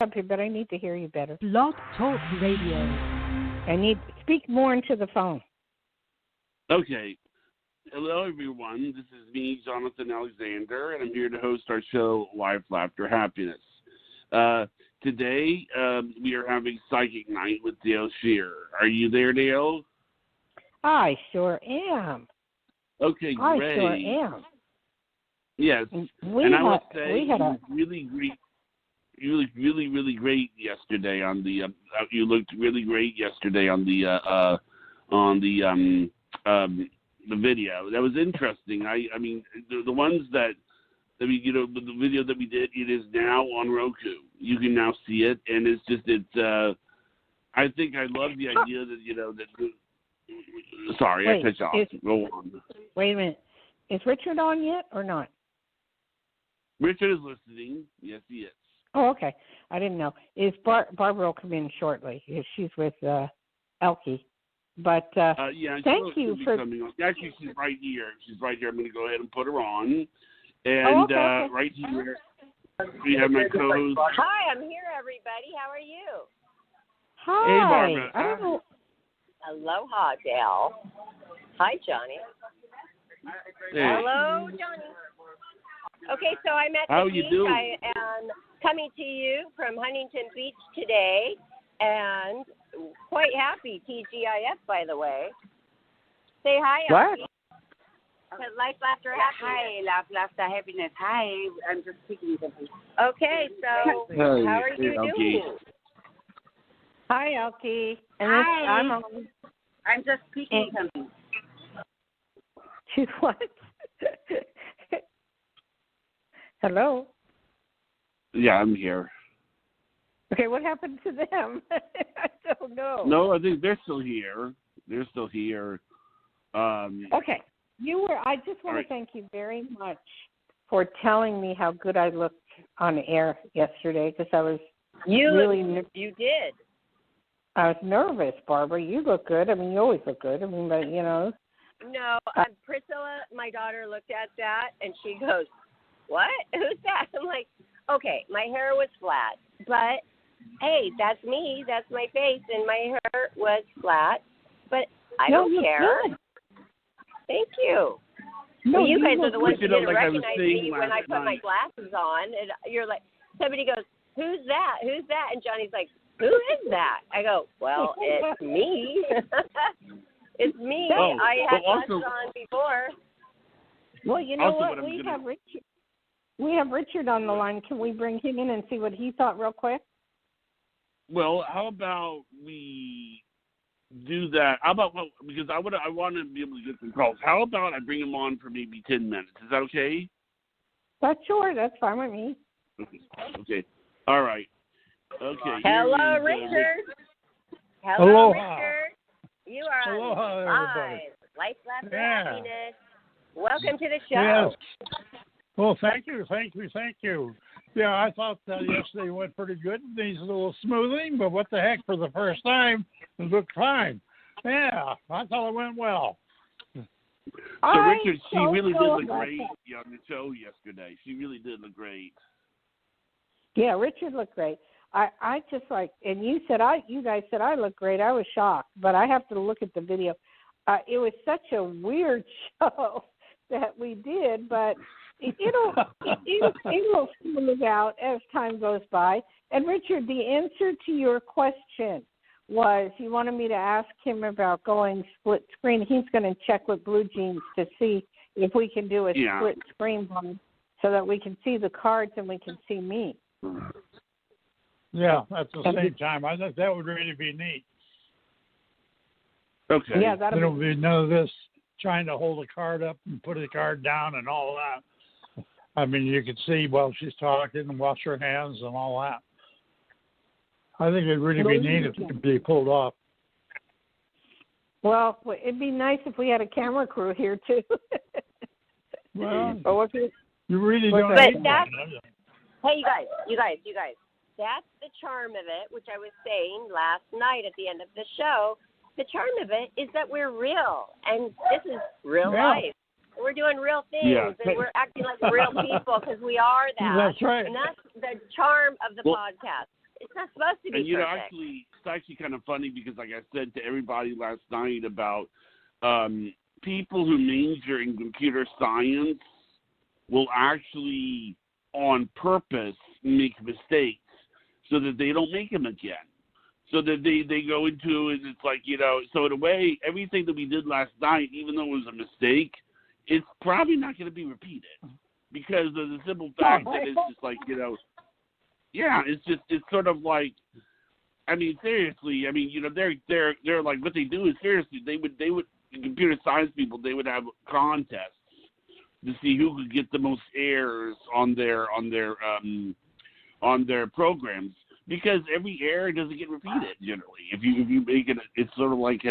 up here, but I need to hear you better. Blog Talk Radio. I need to speak more into the phone. Okay. Hello, everyone. This is me, Jonathan Alexander, and I'm here to host our show, Life, Laughter, Happiness. Today, we are having Psychic Night with Dayle Schear. Are you there, Dayle? I sure am. Okay, great. I sure am. Yes, and I would say you looked really great. You looked really great yesterday on the. You looked really great yesterday on the video. That was interesting. I mean, the ones that. I mean, you know, the video that we did, it is now on Roku. You can now see it, and it's. I think I love the idea that that. Sorry, I cut you off. Go on. Wait a minute. Is Richard on yet or not? Richard is listening. Yes, he is. Oh, okay. I didn't know. Is Barbara will come in shortly. She's with Elkie. But thank you for. Actually, she's right here. She's right here. I'm going to go ahead and put her on. And okay. Right here, we have my co-host. Hi, I'm here, everybody. How are you? Hi. Hey, Barbara. I don't know. Aloha, Dayle. Hi, Johnny. Hey. Hello, Johnny. Okay, so I'm at How the you beach. doing? I am coming to you from Huntington Beach today, and quite happy. TGIF, by the way. Say hi, What? Elkie. Life, laughter, happiness. Hi, laugh, laughter, happiness. Hi, I'm just speaking something. Okay, so how are you doing? Hi, Elkie. Hi. I'm just speaking something. She's what? Hello? Yeah, I'm here. Okay, what happened to them? I don't know. No, I think they're still here. Okay. I just want to thank you very much for telling me how good I looked on air yesterday because I was You did. I was nervous, Barbara. You look good. I mean, you always look good. I mean, but, No, Priscilla, my daughter, looked at that, and she goes, what? Who's that? I'm like, okay, my hair was flat, but, hey, that's me. That's my face, and my hair was flat, but I don't care. Good. Thank you. No, well, you guys are the ones who didn't like recognize me when I put my glasses on, and you're like, somebody goes, who's that? Who's that? And Johnny's like, who is that? I go, well, it's me. It's me. Oh, I had also, glasses on before. Well, you know what? Richard. We have Richard on the line. Can we bring him in and see what he thought real quick? Well, how about we do that? How about because I want to be able to get some calls. How about I bring him on for maybe 10 minutes? Is that okay? That's sure. That's fine with me. Okay. All right. Okay. Hello, Richard. Hello, Richard. You are Aloha, live. everybody. Life, laughter, Yeah. happiness. Welcome to the show. Yes. Well, thank you. Yeah, I thought yesterday went pretty good. Needs a little smoothing, but what the heck, for the first time, it looked fine. Yeah, I thought it went well. So, Richard, she really did look great on the show yesterday. She really did look great. Yeah, Richard looked great. I just and you guys said I looked great. I was shocked, but I have to look at the video. It was such a weird show that we did, but it'll smooth out as time goes by. And Richard, the answer to your question was you wanted me to ask him about going split screen. He's going to check with Blue Jeans to see if we can do a split screen one so that we can see the cards and we can see me. Yeah, at the same time. I think that would really be neat. Okay. Yeah, There will be none of this trying to hold a card up and put a card down and all that. I mean, you could see while she's talking and wash her hands and all that. I think it'd really be neat if it could be pulled off. Well, it'd be nice if we had a camera crew here, too. Well, you really don't but need that's, one. Hey, you guys. That's the charm of it, which I was saying last night at the end of the show. The charm of it is that we're real, and this is real life. We're doing real things, and we're acting like real people because we are that. That's right. And that's the charm of the podcast. It's not supposed to be And, you know, perfect. actually, it's actually kind of funny because, like I said to everybody last night about people who major in computer science will actually, on purpose, make mistakes so that they don't make them again. So that they go into it, it's like, you know, so in a way, everything that we did last night, even though it was a mistake, it's probably not going to be repeated because of the simple fact that it's just like, you know, yeah, it's sort of like, I mean, seriously, I mean, you know, they're like, what they do is seriously, they would, computer science people, they would have contests to see who could get the most errors on their programs, because every error doesn't get repeated generally. If you make it, it's sort of like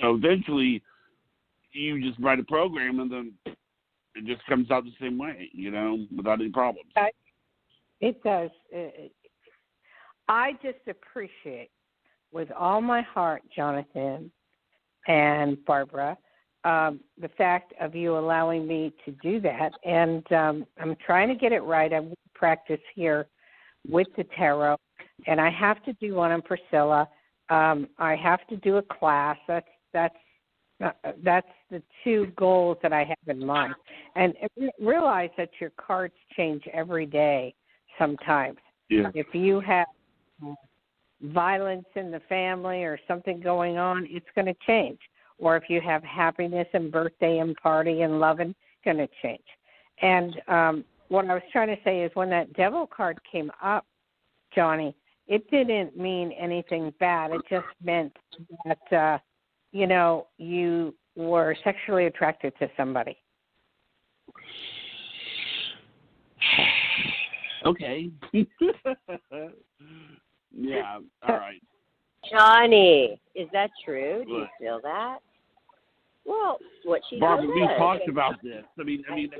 so eventually you just write a program and then it just comes out the same way, you know, without any problems. It does. I just appreciate with all my heart, Jonathan and Barbara, the fact of you allowing me to do that. And I'm trying to get it right. I practice here with the tarot, and I have to do one on Priscilla. I have to do a class. That's the two goals that I have in mind. And realize that your cards change every day sometimes. Yeah. If you have violence in the family or something going on, it's going to change. Or if you have happiness and birthday and party and loving, it's going to change. And what I was trying to say is when that devil card came up, Johnny, it didn't mean anything bad. It just meant that, you know, you were sexually attracted to somebody. Okay. Yeah, all right. Johnny, is that true? Do you feel that? Well, what she Barbara, said. we talked about this. I mean, it's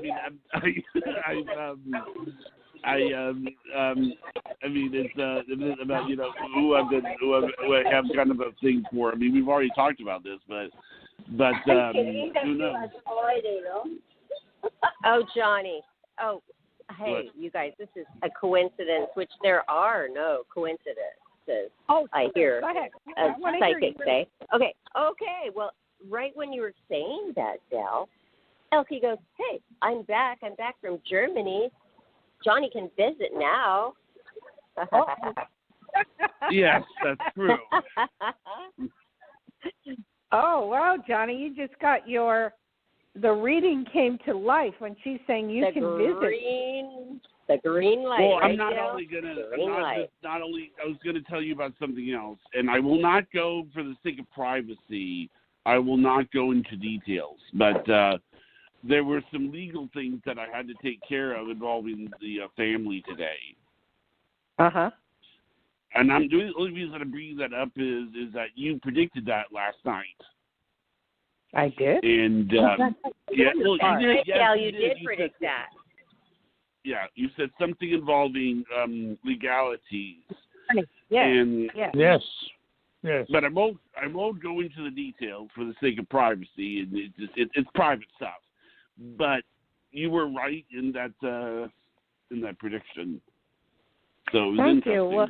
about, you know, who I have kind of a thing for. I mean, we've already talked about this, but who knows? Oh, Johnny. Oh, hey, you guys, this is a coincidence, which there are no coincidences. Oh, I hear go ahead. Psychics say. Okay, well, right when you were saying that, Dayle, Elsie goes, hey, I'm back from Germany. Johnny can visit now. Yes, that's true. Oh, wow, Johnny, you just got the reading came to life when she's saying you can visit. The green light. Well, right, I'm not Dayle? only gonna. I was gonna tell you about something else, and I will not go for the sake of privacy. I will not go into details, but there were some legal things that I had to take care of involving the family today. Uh-huh. And I'm doing the only reason I'm bringing that up is that you predicted that last night. I did. And yeah, well, you did. Yes, you did predict that. Yeah, you said something involving legalities. Yes. And Yes. But I won't go into the details for the sake of privacy, and it's private stuff. But you were right in that prediction. So it was Thank interesting. you. Well,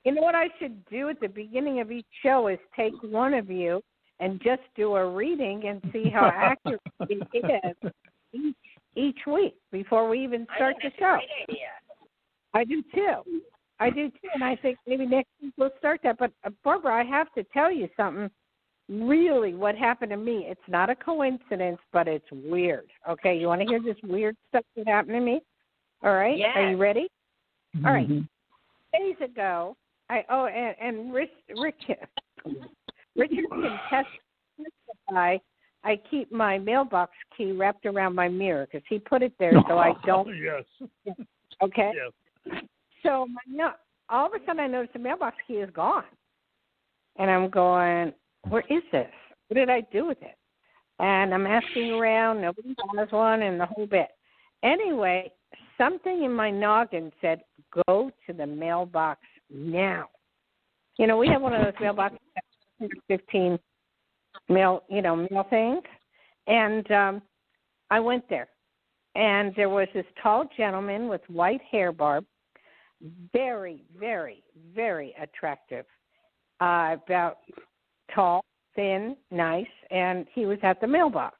you know what I should do at the beginning of each show is take one of you and just do a reading and see how accurate it is each week before we even start the show. I do too, and I think maybe next week we'll start that. But Barbara, I have to tell you something. Really, what happened to me? It's not a coincidence, but it's weird. Okay, you want to hear this weird stuff that happened to me? All right, yes. Are you ready? Mm-hmm. All right. Days ago, Richard can testify. I keep my mailbox key wrapped around my mirror because he put it there so I don't. Yes. Okay. Yes. So all of a sudden I notice the mailbox key is gone, and I'm going, where is this? What did I do with it? And I'm asking around. Nobody has one, and the whole bit. Anyway, something in my noggin said, go to the mailbox now. You know, we have one of those mailboxes, 15 mail things. And I went there. And there was this tall gentleman with white hair, Barb. very, very, very attractive. About tall, thin, nice, and he was at the mailbox.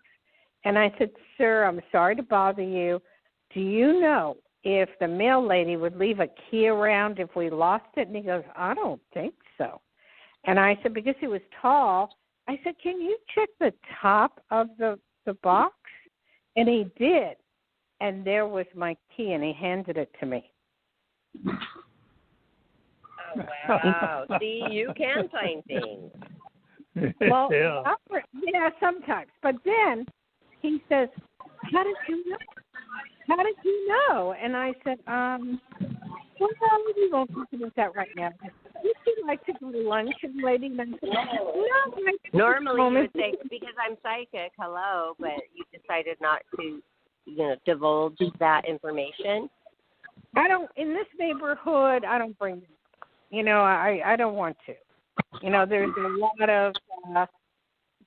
And I said, "Sir, I'm sorry to bother you. Do you know if the mail lady would leave a key around if we lost it?" And he goes, "I don't think so." And I said, because he was tall, I said, "Can you check the top of the box?" And he did. And there was my key, and he handed it to me. Oh, wow. See, you can find things. Well, yeah. Sometimes. But then he says, "How did you know? How did you know?" And I said, well, we won't talk about that right now. Would you like to go to lunch, lady? And I said, no. Normally you would say, because I'm psychic, hello, but you decided not to, divulge that information. I don't, in this neighborhood, I don't bring, I don't want to. There's a lot of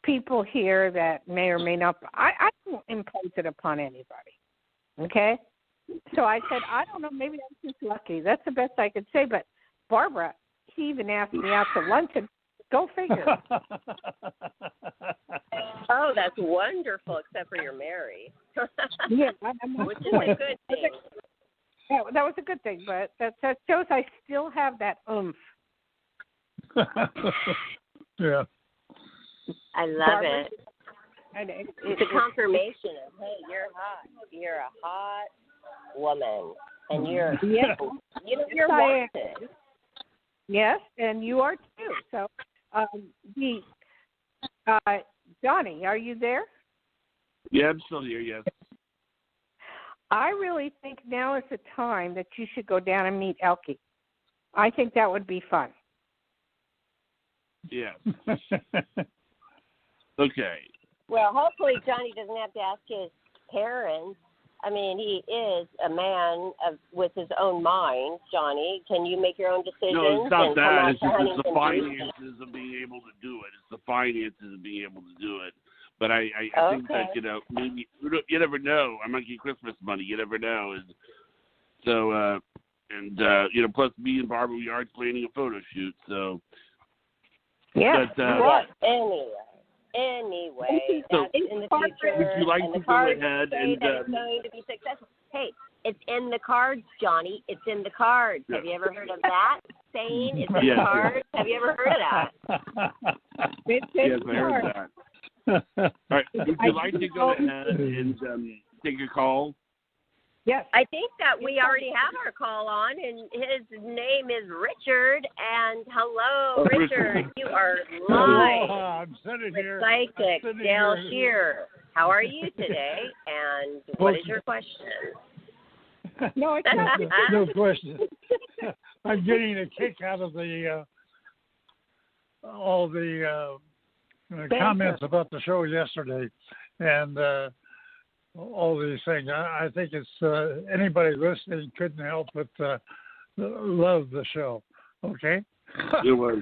people here that may or may not, I don't impose it upon anybody. Okay? So I said, I don't know, maybe I'm just lucky. That's the best I could say. But Barbara, she even asked me out to lunch, and go figure. Oh, that's wonderful, except for you're married. Yeah, which is a good thing. Yeah, that was a good thing, but that shows I still have that oomph. Yeah. I love Barbara, it. It's a confirmation of, hey, you're hot. You're a hot woman, and you're you're wanted. Yes, and you are too. So, Johnny, are you there? Yeah, I'm still here. Yes. I really think now is the time that you should go down and meet Elkie. I think that would be fun. Yeah. Okay. Well, hopefully Johnny doesn't have to ask his parents. I mean, he is a man with his own mind, Johnny. Can you make your own decisions? No, it's not that. It's just the Huntington finances of being able to do it. It's the finances of being able to do it. But I think that, maybe, you never know. I might get Christmas money. You never know. And so, plus me and Barbara, we are planning a photo shoot. So, yeah. Anyway, that's in the future. Would you like to go ahead and it's going to be successful? Hey, it's in the cards, Johnny. It's in the cards. Yeah. Have you ever heard of that saying? It's in the cards. Have you ever heard of that? Yes, I heard that. All right. Would you like to go ahead and take a call? Yes. I think that we already have our call on, and his name is Richard. And hello, Richard. You are live. I'm sitting here. Psychic Dayle Schear. How are you today? And what is your question? No, it's not. No question. I'm getting a kick out of all the comments about the show yesterday, and all these things. I think it's anybody listening couldn't help but love the show. Okay. It was.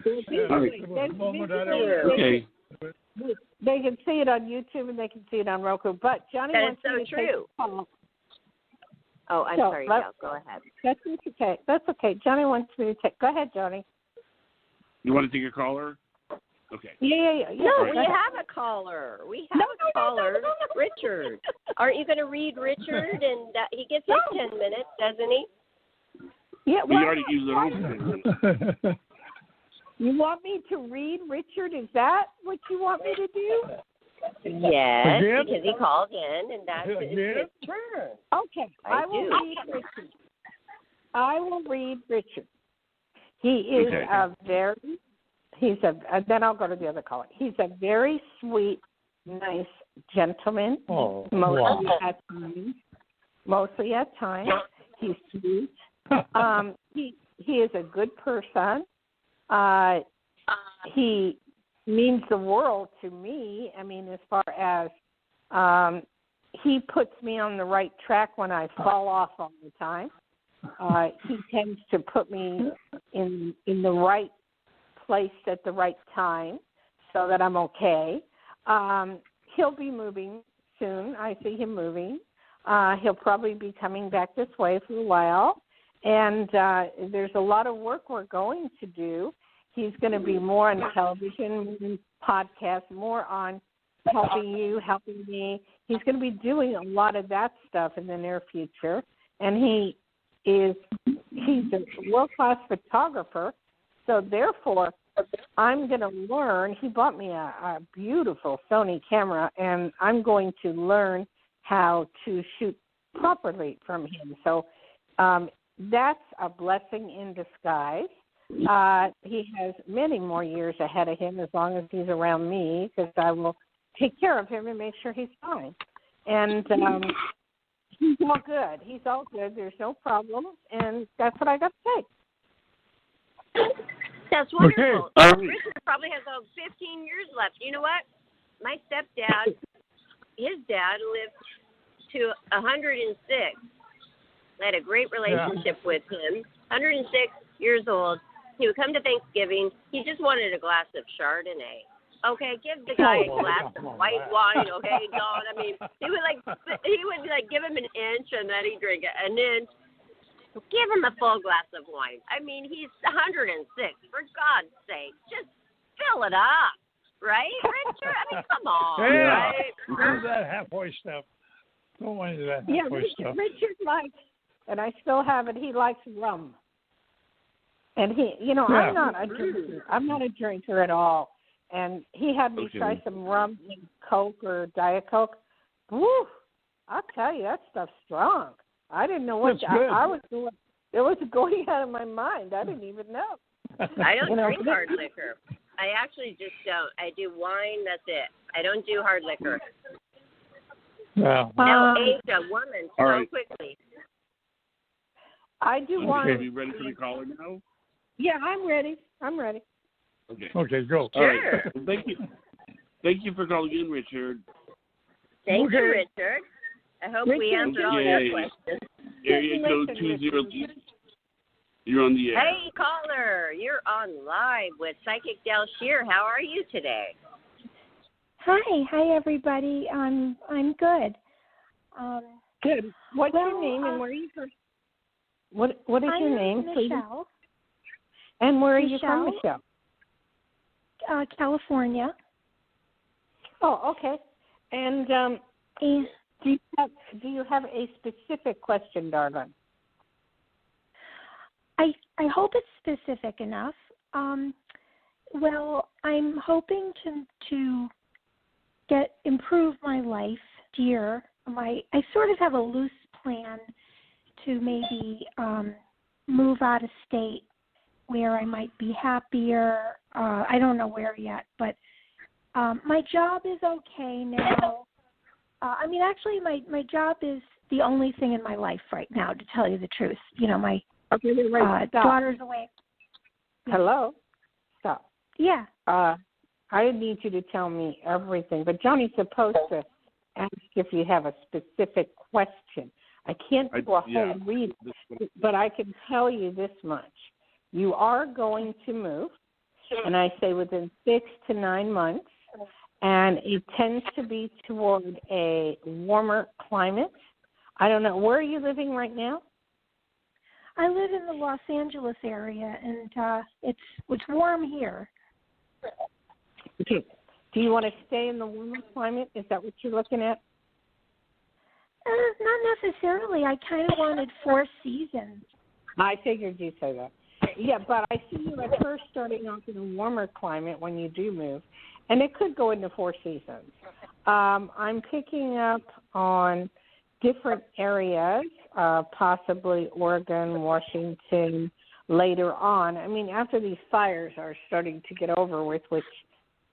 Okay. They can see it on YouTube and they can see it on Roku. But Johnny wants so me to true. take a call. Oh, I'm sorry, Dayle. Go ahead. That's okay. That's okay. Johnny wants me to take. Go ahead, Johnny. You want to take a caller? Okay. Yeah. No, we have a caller. We have a caller, Richard. Aren't you going to read Richard? And he gets his 10 minutes, doesn't he? Yeah. We already used it all. You want me to read Richard? Is that what you want me to do? Yes, because he called in, and that's his turn. Okay, I will read Richard. I will read Richard. He is then I'll go to the other caller. He's a very sweet, nice gentleman. Mostly at times. He's sweet. He is a good person. He means the world to me. I mean, as far as he puts me on the right track when I fall off all the time. He tends to put me in the right place at the right time so that I'm okay. He'll be moving soon. I see him moving. He'll probably be coming back this way for a while. And there's a lot of work we're going to do. He's going to be more on television, podcasts, more on helping you, helping me. He's going to be doing a lot of that stuff in the near future. And he's a world-class photographer. So therefore, I'm going to learn. He bought me a beautiful Sony camera, and I'm going to learn how to shoot properly from him. So that's a blessing in disguise. He has many more years ahead of him as long as he's around me, because I will take care of him and make sure he's fine. And he's all good. He's all good. There's no problem. And that's what I got to say. That's wonderful. Okay. Richard probably has 15 years left. You know what? My stepdad, his dad lived to 106. I had a great relationship with him. 106 years old. He would come to Thanksgiving. He just wanted a glass of Chardonnay. Okay, give the guy a glass of white wine. Okay, Don. I mean, he would give him an inch, and then he'd drink an inch. Give him a full glass of wine. I mean, he's 106. For God's sake, just fill it up, right, Richard? I mean, come on, right? Where's that halfway stuff? Don't want that halfway stuff. Richard likes, and I still have it. He likes rum, and I'm not a drinker. I'm not a drinker at all. And he had me try some rum and Coke or Diet Coke. Woo! I'll tell you, that stuff's strong. I didn't know what I was doing. It was going out of my mind. I didn't even know. I don't drink hard liquor. I actually just don't. I do wine. That's it. I don't do hard liquor. Well, Now, age a woman so quickly. I do wine. Are you ready for the caller now? Yeah, I'm ready. Okay, go. All right. Well, thank you for calling in, Richard. Thank you, Richard. I hope we answered all your questions. Area code 20. You're on the air. Hey, caller. You're on live with Psychic Dayle Schear. How are you today? Hi, everybody. I'm good. Good. What's your name and where are you from? What is your name, please? Michelle. And where are you from, Michelle? California. Oh, okay. And do you have a specific question, darling? I hope it's specific enough. Well, I'm hoping to improve my life here. I sort of have a loose plan to maybe move out of state where I might be happier. I don't know where yet, but my job is okay now. Actually, my job is the only thing in my life right now, to tell you the truth. My daughter's away. Hello? Stop. Yeah. I need you to tell me everything, but Johnny's supposed to ask if you have a specific question. I can't do a whole read, but I can tell you this much. You are going to move, and I say within 6 to 9 months, and it tends to be toward a warmer climate. I don't know. Where are you living right now? I live in the Los Angeles area, and it's warm here. Okay. Do you want to stay in the warmer climate? Is that what you're looking at? Not necessarily. I kind of wanted 4 seasons. I figured you'd say that. Yeah, but I see you at first starting off in a warmer climate when you do move, and it could go into 4 seasons. I'm picking up on different areas, possibly Oregon, Washington, later on. After these fires are starting to get over with, which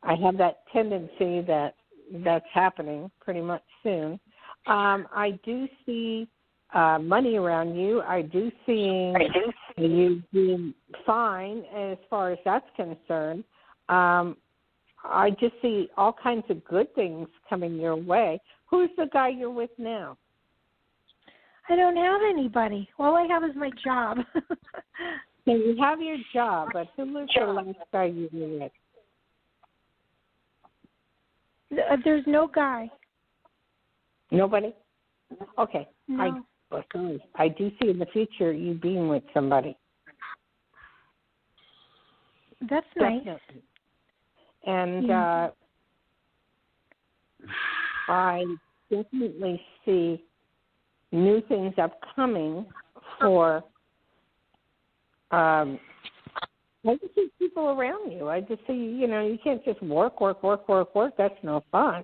I have that tendency that's happening pretty much soon. I do see money around you. I do see you being fine as far as that's concerned. I just see all kinds of good things coming your way. Who's the guy you're with now? I don't have anybody. All I have is my job. So you have your job, but who was the last guy you were with? There's no guy. Nobody? Okay. No. I do see in the future you being with somebody. That's nice. Definitely. And I definitely see new things upcoming for I just see people around you. I just see, you can't just work. That's no fun.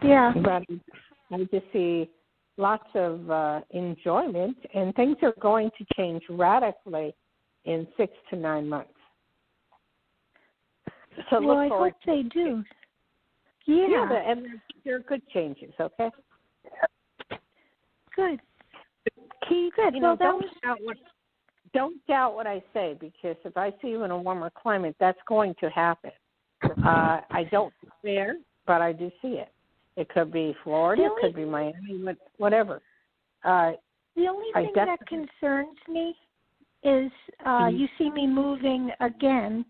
Yeah. But I just see lots of enjoyment, and things are going to change radically in 6 to 9 months. So well, I hope they do. Yeah. And they're good changes, okay? Good. Keith, Good. Well, don't doubt what I say, because if I see you in a warmer climate, that's going to happen. I don't there, but I do see it. It could be Florida, it could be Miami, whatever. The only thing that concerns me is you see me moving again,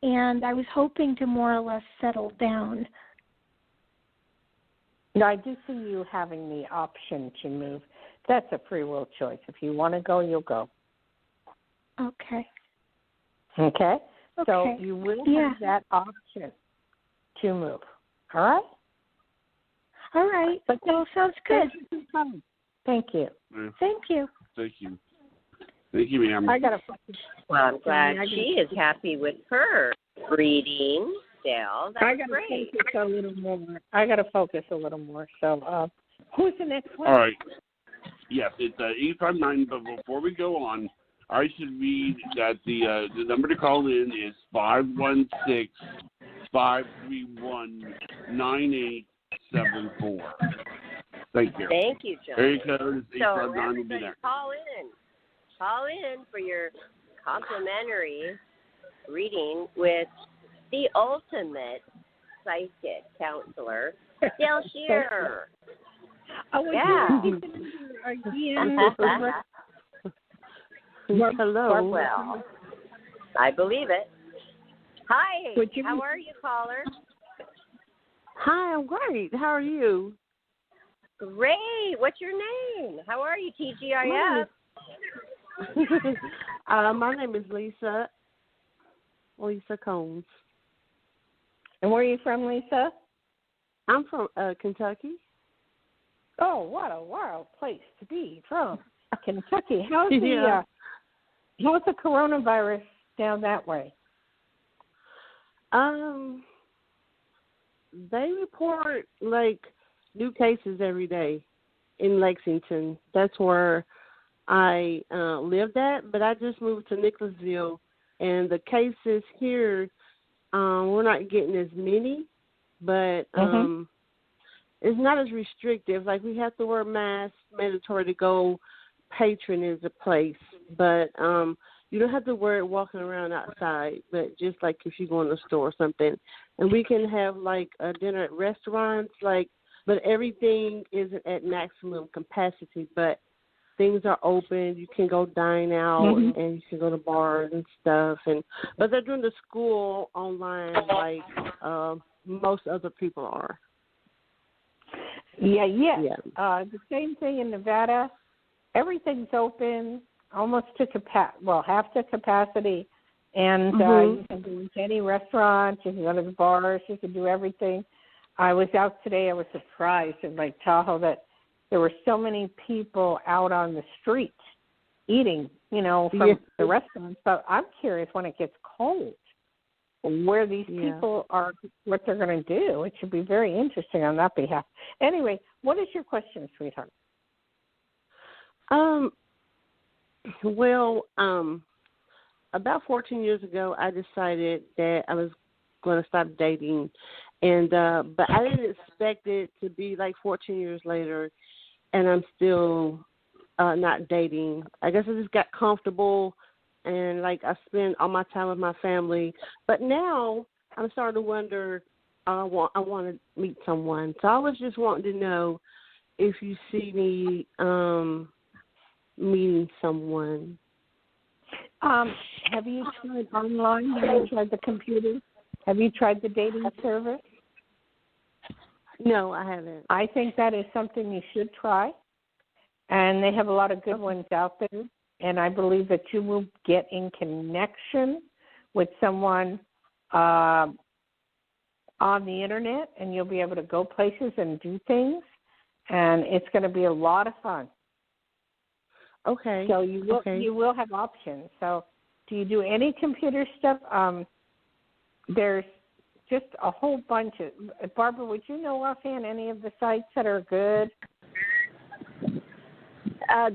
and I was hoping to more or less settle down. No, I do see you having the option to move. That's a free will choice. If you want to go, you'll go. Okay. Okay? So you will have that option to move. All right? All right. Well, sounds good. Thank you. Thank you. Thank you. Thank you, ma'am. Well, I'm glad she is happy with her reading, Dayle. That's great. I got to focus a little more. So who's the next one? All right. Yes, it's 859, but before we go on, I should read that the number to call in is 516-531-9874. Thank you. Thank you, John. Area code is 859. So Will be there. Call in for your complimentary reading with the ultimate psychic counselor, Dayle Schear. Yeah. Hello. Well, I believe it. Hi. How are you, caller? Hi, I'm great. How are you? Great. What's your name? How are you, TGIF? My name is Lisa Combs. And where are you from, Lisa? I'm from Kentucky. Oh, what a wild place to be from, Kentucky. How's the coronavirus down that way? They report new cases every day in Lexington. That's where I lived at, but I just moved to Nicholasville, and the cases here, we're not getting as many, but it's not as restrictive. Like, we have to wear masks, mandatory to go patronage a place, but you don't have to wear it walking around outside, but just like if you go in the store or something. And we can have a dinner at restaurants, but everything isn't at maximum capacity, but things are open. You can go dine out and you can go to bars and stuff. But they're doing the school online like most other people are. Yeah. The same thing in Nevada. Everything's open, almost to half to capacity, and you can go into any restaurant, you can go to the bars, you can do everything. I was out today. I was surprised in Lake Tahoe that there were so many people out on the street eating, from the restaurants. But I'm curious when it gets cold, where these people are, what they're going to do. It should be very interesting on that behalf. Anyway, what is your question, sweetheart? About 14 years ago, I decided that I was going to stop dating, and but I didn't expect it to be 14 years later, and I'm still not dating. I guess I just got comfortable, and I spend all my time with my family. But now I'm starting to wonder. I want to meet someone. So I was just wanting to know if you see me meeting someone. Have you tried online? Have you tried the computer? Have you tried the dating service? No, I haven't. I think that is something you should try. and they have a lot of good ones out there. And I believe that you will get in connection with someone on the internet, and you'll be able to go places and do things, and it's going to be a lot of fun. Okay. So you will have options. So do you do any computer stuff? There's just a whole bunch of. Barbara, would you know offhand any of the sites that are good?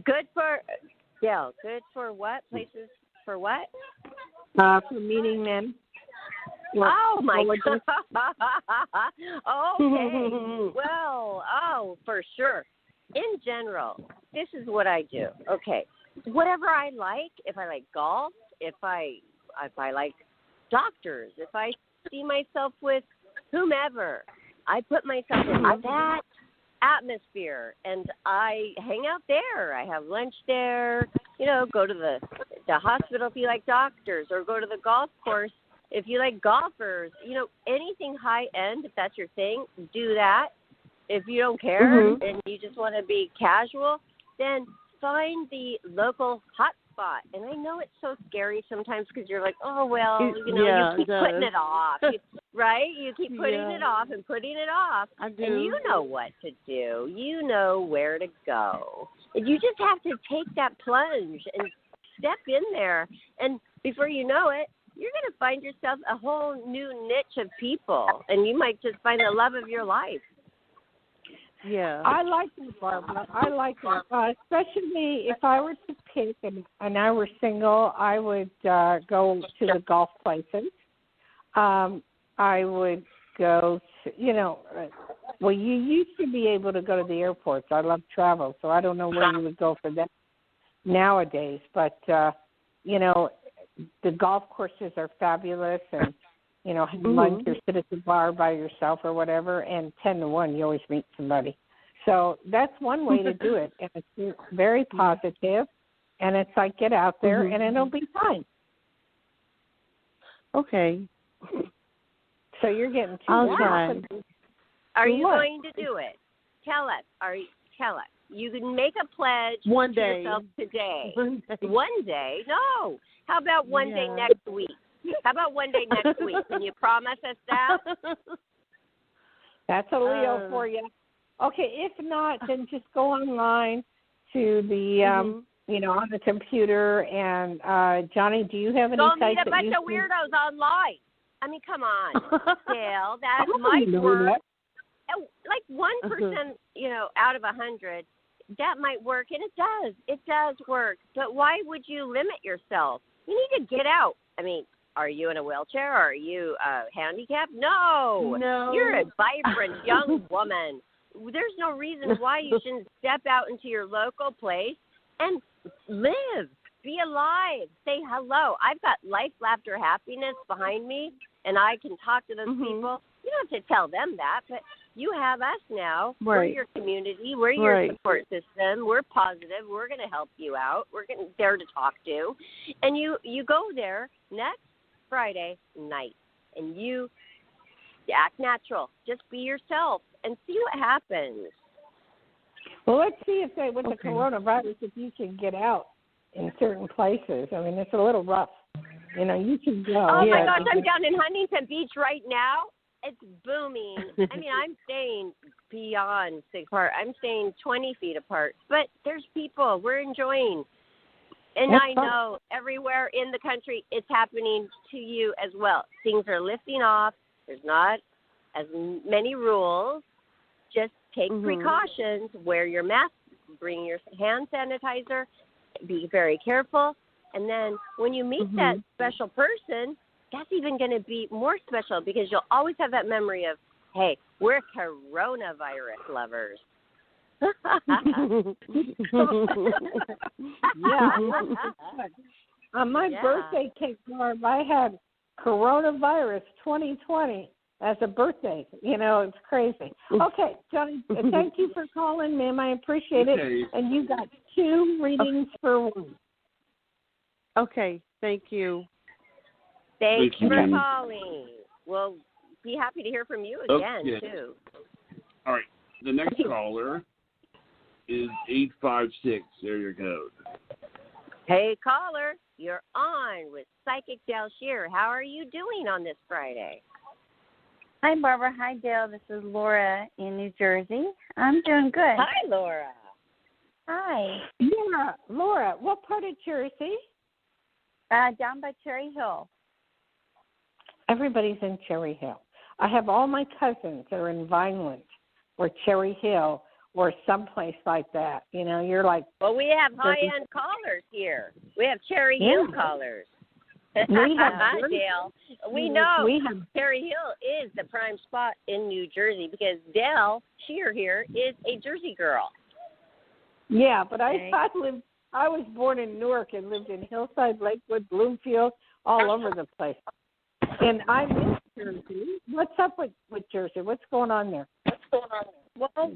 Good for good for what? Places for what? For meeting men. Oh my God. Okay. Well, for sure. In general, this is what I do. Okay. Whatever I like, if I like golf, if I like doctors, if I see myself with whomever, I put myself in that atmosphere and I hang out there. I have lunch there, go to the hospital if you like doctors, or go to the golf course if you like golfers. Anything high end, if that's your thing, do that. If you don't care and you just want to be casual, then find the local hot spot. And I know it's so scary sometimes because you're like, oh, well, you keep putting it off, right? You keep putting it off and putting it off. I do. And you know what to do. You know where to go. And you just have to take that plunge and step in there. And before you know it, you're going to find yourself a whole new niche of people. And you might just find the love of your life. Yeah. I like it, Barbara. I like it. Especially if I were to pick and I were single, I would go to the golf places. I would go to, you used to be able to go to the airports. I love travel, so I don't know where you would go for that nowadays. But, the golf courses are fabulous, and, have lunch or sit at the bar by yourself or whatever, and 10 to 1, you always meet somebody. So that's one way to do it, and it's very positive, and it's like get out there, and it'll be fine. Okay. So you're getting 2 I'll try. Are you going to do it? Tell us. Tell us. You can make a pledge one to day. yourself today. One day? No. How about one day next week? How about one day next week? Can you promise us that? That's a Leo for you. Okay, if not, then just go online to the, on the computer. And, Johnny, do you have any sites that you... Don't need a bunch of weirdos online. I mean, come on, Dayle. That might work. Like 1%, out of 100, that might work, and it does. It does work. But why would you limit yourself? You need to get out. I mean, are you in a wheelchair? Are you handicapped? No. You're a vibrant young woman. There's no reason why you shouldn't step out into your local place and live. Be alive. Say hello. I've got life, laughter, happiness behind me, and I can talk to those people. You don't have to tell them that, but you have us now. Right. We're your community. We're your support system. We're positive. We're going to help you out. We're there to talk to. And you go there next Friday night, and you act natural. Just be yourself and see what happens. Well, let's see if with the coronavirus, if you can get out in certain places. I mean, it's a little rough. You can go. Oh, my gosh, I'm down in Huntington Beach right now. It's booming. I mean, I'm staying beyond 6 apart. I'm staying 20 feet apart. But there's people. We're enjoying. And I know everywhere in the country it's happening to you as well. Things are lifting off. There's not as many rules. Just take precautions. Wear your mask. Bring your hand sanitizer. Be very careful. And then when you meet that special person, that's even going to be more special because you'll always have that memory of, hey, we're coronavirus lovers. On my birthday cake, Barb, I had coronavirus 2020 as a birthday. It's crazy. Okay, Johnny, thank you for calling, ma'am. I appreciate it. And you got 2 readings for 1. Okay, thank you. Thanks for calling. We'll be happy to hear from you again, too. All right. The next caller is 856, area code. Hey, caller, you're on with Psychic Dayle Schear. How are you doing on this Friday? Hi, Barbara. Hi, Dale. This is Laura in New Jersey. I'm doing good. Hi, Laura. Hi. Yeah, Laura, what part of Jersey? Down by Cherry Hill. Everybody's in Cherry Hill. I have all my cousins that are in Vineland or Cherry Hill or someplace like that. You know, you're like. Well, we have high-end callers here. We have Cherry Hill callers. We have Dale. We know Cherry Hill is the prime spot in New Jersey because Dayle Schear here is a Jersey girl. Yeah, but I was born in Newark and lived in Hillside, Lakewood, Bloomfield, all over the place. And I miss Jersey. What's up with Jersey? What's going on there? Well,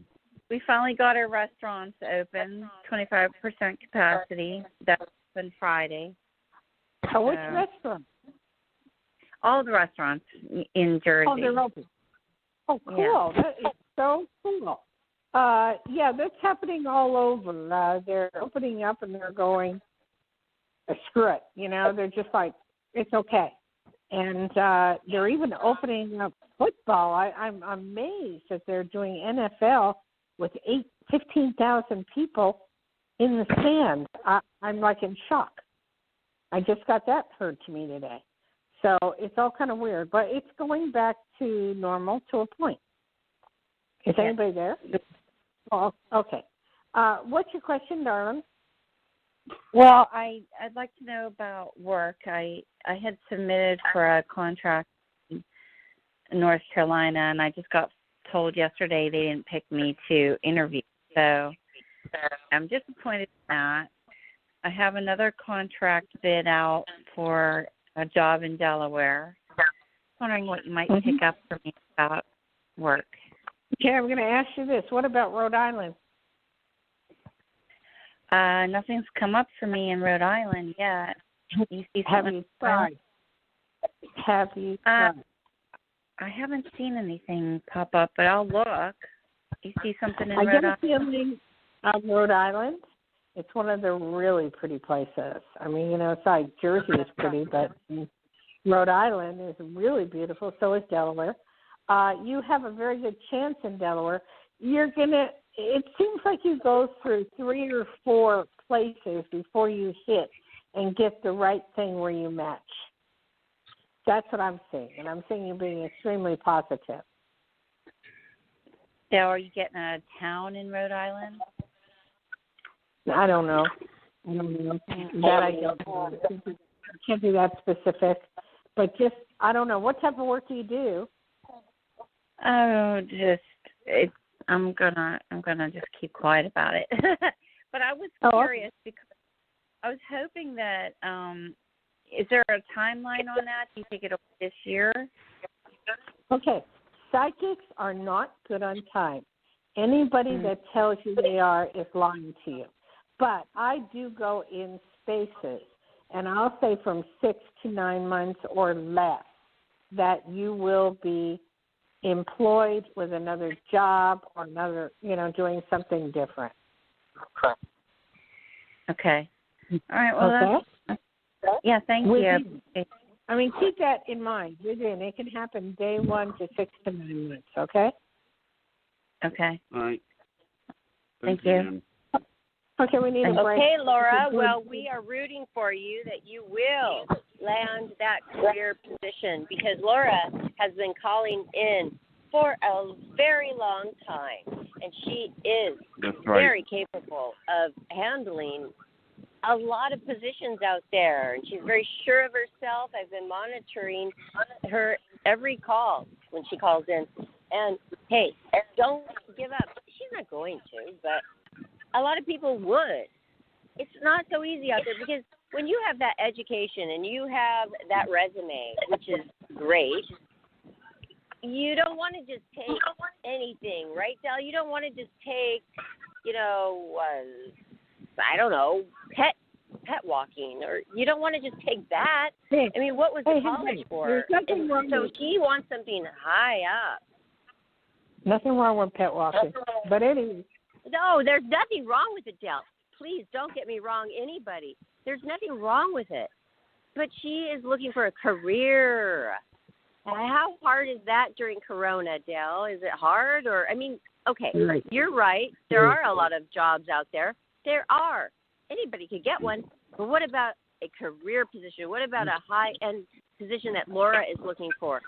we finally got our restaurants open, 25% capacity. That opened Friday. Oh, which restaurant? All the restaurants in Jersey. Oh, they're open. Oh, cool. Yeah. That is so cool. Yeah, that's happening all over. They're opening up and they're going, screw it. You know, they're just like, it's okay. And they're even opening up football. I'm amazed that they're doing NFL with 15,000 people in the stands. I'm like in shock. I just got that heard to me today. So it's all kind of weird, but it's going back to normal to a point. Is anybody there? Oh, okay. What's your question, darling? Well, I'd like to know about work. I had submitted for a contract in North Carolina, and I just got told yesterday they didn't pick me to interview. So I'm disappointed in that. I have another contract bid out for a job in Delaware. Wondering what you might pick up for me about work. Okay, I'm going to ask you this. What about Rhode Island? Nothing's come up for me in Rhode Island yet. You see Have you tried? Have you tried? I haven't seen anything pop up, but I'll look. You see something in Rhode Island? I get a feeling of Rhode Island. It's one of the really pretty places. I mean, you know, it's like Jersey is pretty, but Rhode Island is really beautiful. So is Delaware. You have a very good chance in Delaware. It seems like you go through 3 or 4 places before you hit and get the right thing where you match. That's what I'm seeing, and I'm seeing you being extremely positive. So are you getting a town in Rhode Island? I don't know. That I don't know. I can't be that specific. But just, I don't know. What type of work do you do? Oh, I'm gonna just keep quiet about it. But I was curious because I was hoping that is there a timeline on that? Do you think it'll be this year? Okay. Psychics are not good on time. Anybody that tells you they are is lying to you. But I do go in spaces, and I'll say from 6 to 9 months or less that you will be employed with another job or another, doing something different. Okay. All right. Well, yeah, thank you. I mean, keep that in mind. It can happen day 1 to 6 to 9 months, okay? Okay. All right. Thank you. Okay, we need a break. Okay, Laura. Well, we are rooting for you that you will land that career position because Laura has been calling in for a very long time, and she is very capable of handling a lot of positions out there, and she's very sure of herself. I've been monitoring her every call when she calls in, and hey, don't give up. She's not going to, but a lot of people would. It's not so easy out there because when you have that education and you have that resume, which is great, you don't want to just take anything, right, Dayle? You don't want to just take, I don't know, pet walking, or you don't want to just take that. I mean, what was the college for? So she wants something high up. Nothing wrong with pet walking. But anyway, No, there's nothing wrong with it, Dayle. Please don't get me wrong, anybody. There's nothing wrong with it. But she is looking for a career. How hard is that during Corona, Dayle? Is it hard? Or, I mean, okay, you're right. There are a lot of jobs out there. There are. Anybody could get one. But what about a career position? What about a high-end position that Laura is looking for?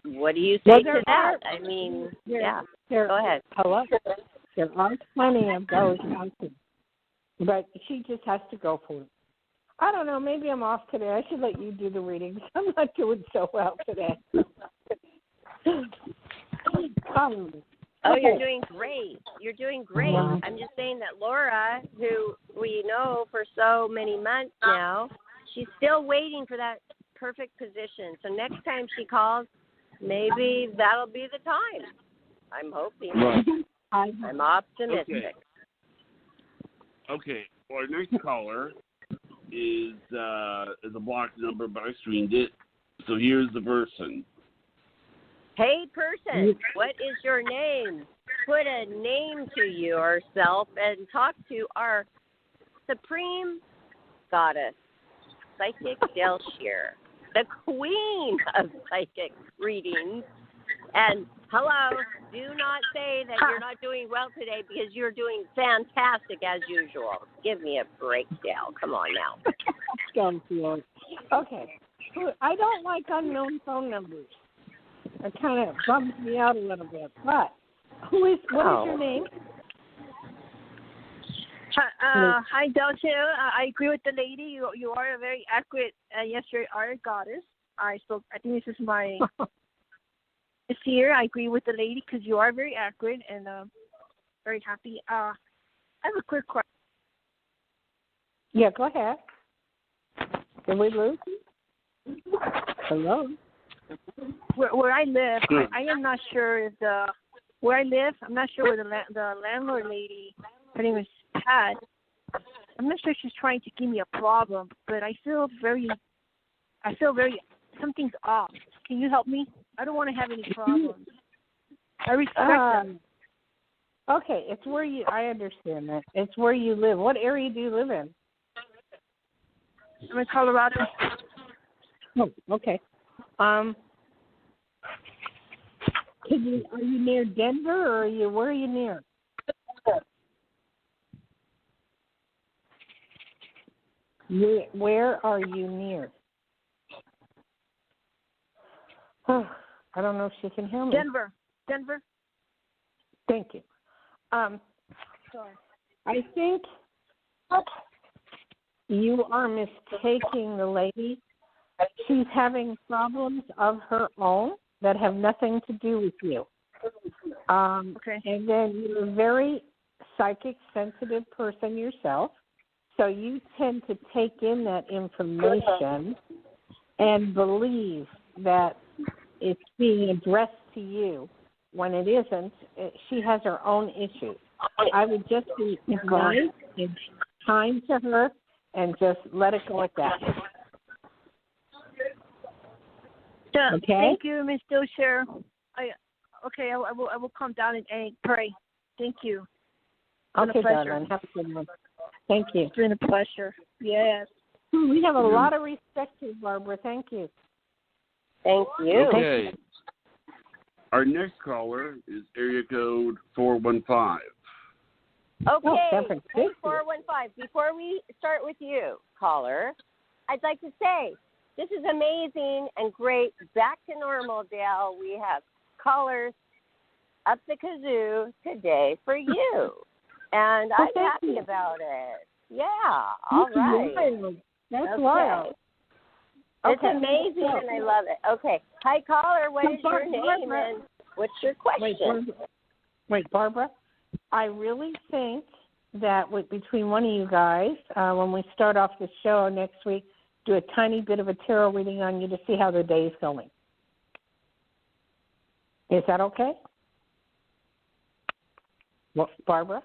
What do you say to that? I mean, go ahead. Hello. There are plenty of those out there. But she just has to go for it. I don't know. Maybe I'm off today. I should let you do the readings. I'm not doing so well today. Oh, you're doing great. You're doing great. I'm just saying that Laura, who we know for so many months now, she's still waiting for that perfect position. So next time she calls, maybe that'll be the time. I'm hoping. Right. I'm optimistic. Okay. Well, our next caller is a blocked number, but I screened it. So here's the person. Hey, person, what is your name? Put a name to yourself and talk to our supreme goddess, Psychic Dayle Schear, the queen of psychic readings. And hello, do not say that you're not doing well today because you're doing fantastic as usual. Give me a break, Dayle. Come on now. Okay. I don't like unknown phone numbers. It kind of bums me out a little bit. But what is your name? Hi, Dayle Schear. I agree with the lady. You are a very accurate, yes, you are a goddess. I think this is my this year. I agree with the lady because you are very accurate and very happy. I have a quick question. Yeah, go ahead. Did we lose you? Hello? Where I live, I am not sure if where I live, I'm not sure where the landlord lady, her name is Pat. I'm not sure if she's trying to give me a problem, but I feel very, something's off. Can you help me? I don't want to have any problems. I respect them. Okay, I understand that. It's where you live. What area do you live in? I'm in Colorado. Oh, okay. Are you near Denver or where are you near? Where are you near? Oh, I don't know if she can hear me. Denver. Thank you. Sorry. I think you are mistaking the lady. She's having problems of her own that have nothing to do with you. Okay. And then you're a very psychic, sensitive person yourself. So you tend to take in that information and believe that it's being addressed to you when it isn't. She has her own issues. I would just be nice and kind to her and just let it go at that. Okay. Thank you, Ms. Dayle Schear. I will come down and pray. Thank you. Okay, darling. Have a good one. Thank you. It's been a pleasure. Yes. We have a lot of respect for you, Barbara. Thank you. Thank you. Okay. Our next caller is area code 415. Okay, hey, 415. Before we start with you, caller, I'd like to say this is amazing and great. Back to normal, Dayle. We have callers up the kazoo today for you. And I'm happy about it. Yeah, all right. That's wild. It's amazing and I love it. Okay. Hi, caller. What is your name and what's your question? Wait, Barbara. I really think that between one of you guys, when we start off the show next week, do a tiny bit of a tarot reading on you to see how the day is going. Is that okay? Well, Barbara?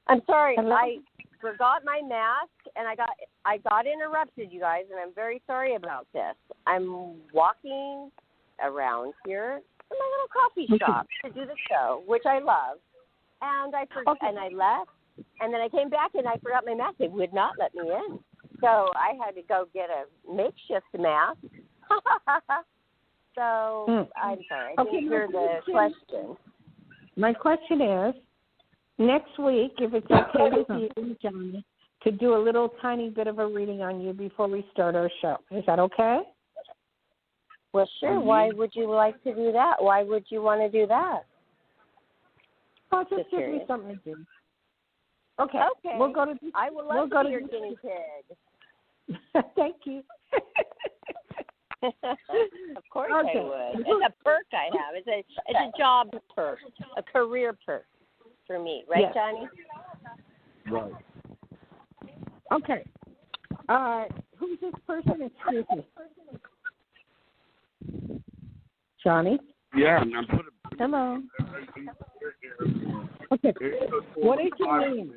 I'm sorry. Hello? I forgot my mask and I got interrupted, you guys, and I'm very sorry about this. I'm walking around here my little coffee shop to do the show, which I love. And I forgot, and I left, and then I came back and I forgot my mask. They would not let me in, so I had to go get a makeshift mask. So I'm sorry, I didn't hear the question. My question is, next week, if it's okay with you, Johnny, to do a little tiny bit of a reading on you before we start our show. Is that okay? Well, sure. Why would you like to do that? Why would you want to do that? Oh, just give me something to do. Okay. We'll go to. I would love to be your guinea pig. Thank you. Of course I would. It's a perk I have. It's a job perk, a career perk for me, right, yes. Johnny? Right. Okay. Who's this person? Excuse me. Johnny? Yeah, I'm putting. Hello. Okay. What is your name?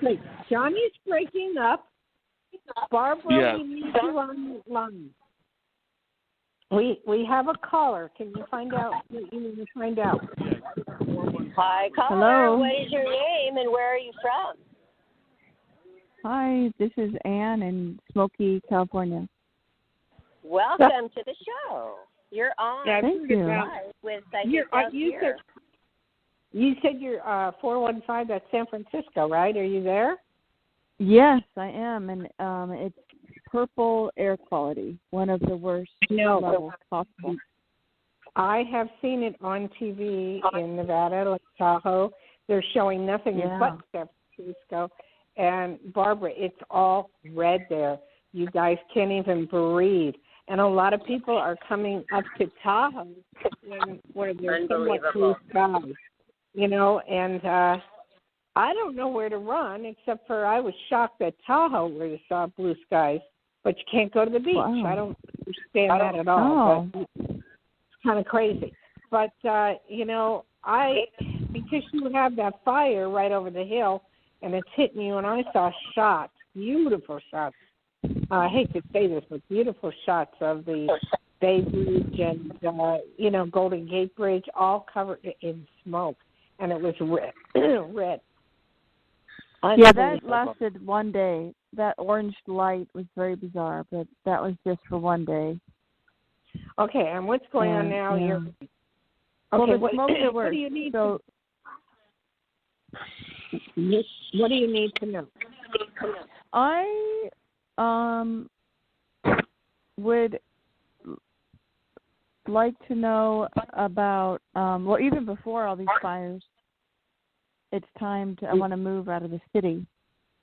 Wait, Johnny's breaking up. Barbara, we need you on the line. We have a caller. Can you find out what you need to find out? Hi, caller. Hello. What is your name and where are you from? Hi, this is Ann in Smoky, California. Welcome to the show. You're on Thank you. with Dayle Schear. You said you're 415. That's San Francisco, right? Are you there? Yes, I am, and it's purple air quality, one of the worst levels possible. I have seen it on TV in Nevada, like Tahoe. They're showing nothing but San Francisco. And, Barbara, it's all red there. You guys can't even breathe. And a lot of people are coming up to Tahoe where there's somewhat blue skies, you know, and I don't know where to run except for I was shocked at Tahoe where you saw blue skies, but you can't go to the beach. Wow. I don't understand that at all. But it's kind of crazy. But, you know, because you have that fire right over the hill and it's hitting you, and I saw shots, beautiful shots. I hate to say this, but beautiful shots of the Bay Bridge and, you know, Golden Gate Bridge all covered in smoke, and it was red. Yeah, that lasted one day. That orange light was very bizarre, but that was just for one day. Okay, and what's going on now? Yeah. Okay, well, the smoke what do you need? So, what do you need to know? I would like to know about well, even before all these fires, it's time to I want to move out of the city.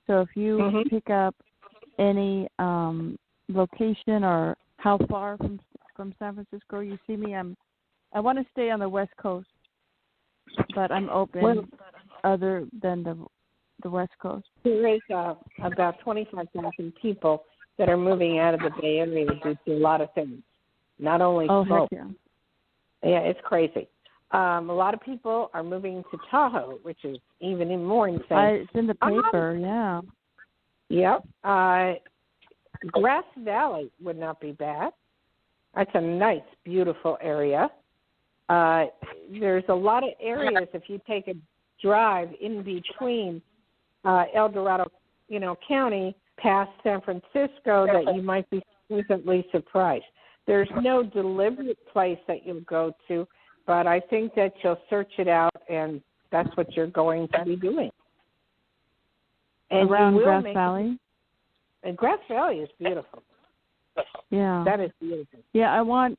So if you pick up any location or how far from San Francisco you see me, I want to stay on the West Coast, but I'm open other than the West Coast. There is about 25,000 people that are moving out of the Bay Area due to a lot of things, not only smoke. Heck yeah. Yeah, it's crazy. A lot of people are moving to Tahoe, which is even more insane. It's in the paper, yeah. Yep. Grass Valley would not be bad. That's a nice, beautiful area. There's a lot of areas, if you take a drive in between El Dorado, you know, County past San Francisco, that you might be pleasantly surprised. There's no deliberate place that you'll go to, but I think that you'll search it out, and that's what you're going to be doing. And around Grass Valley? And Grass Valley is beautiful. Yeah. That is beautiful. Yeah, I want